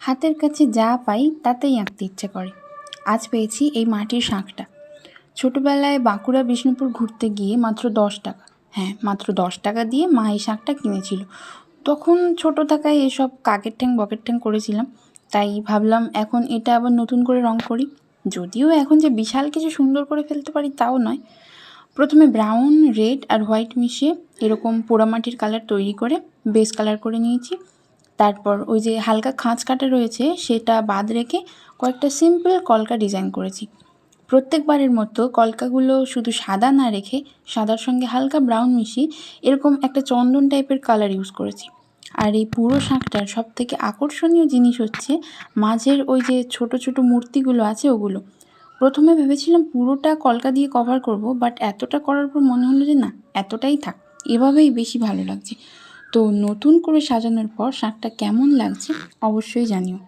হাতের কাছে যা পাই তাতেই আঁকতে ইচ্ছে করে। আজ পেয়েছি এই মাটির শাঁখটা। ছোটবেলায় বাঁকুড়া বিষ্ণুপুর ঘুরতে গিয়ে মাত্র 10 টাকা, হ্যাঁ মাত্র 10 টাকা দিয়ে মা এই শাঁখটা কিনেছিল। তখন ছোট থাকায় এসব কাকের ঠ্যাং বকের ঠ্যাং করেছিলাম, তাই ভাবলাম এখন এটা আবার নতুন করে রং করি। যদিও এখন যে বিশাল কিছু সুন্দর করে ফেলতে পারি তাও নয়। প্রথমে ব্রাউন, রেড আর হোয়াইট মিশিয়ে এরকম পোড়ামাটির কালার তৈরি করে বেস কালার করে নিয়েছি। তারপর ওই যে হালকা খাঁজ কাটা রয়েছে সেটা বাদ রেখে কয়েকটা সিম্পল কলকা ডিজাইন করেছি। প্রত্যেকবারের মতো কলকাগুলো শুধু সাদা না রেখে সাদার সঙ্গে হালকা ব্রাউন মিশিয়ে এরকম একটা চন্দন টাইপের কালার ইউজ করেছি। আর এই পুরো শাঁখটার সবথেকে আকর্ষণীয় জিনিস হচ্ছে মাঝের ওই যে ছোট ছোট মূর্তিগুলো আছে ওগুলো। প্রথমে ভেবেছিলাম পুরোটা কলকা দিয়ে কভার করব, বাট এতটা করার পর মনে হলো যে না, এতটাই থাক, এভাবেই বেশি ভালো লাগছে। তো নতুন করে সাজানোর পর শাঁখটা কেমন লাগছে অবশ্যই জানিও।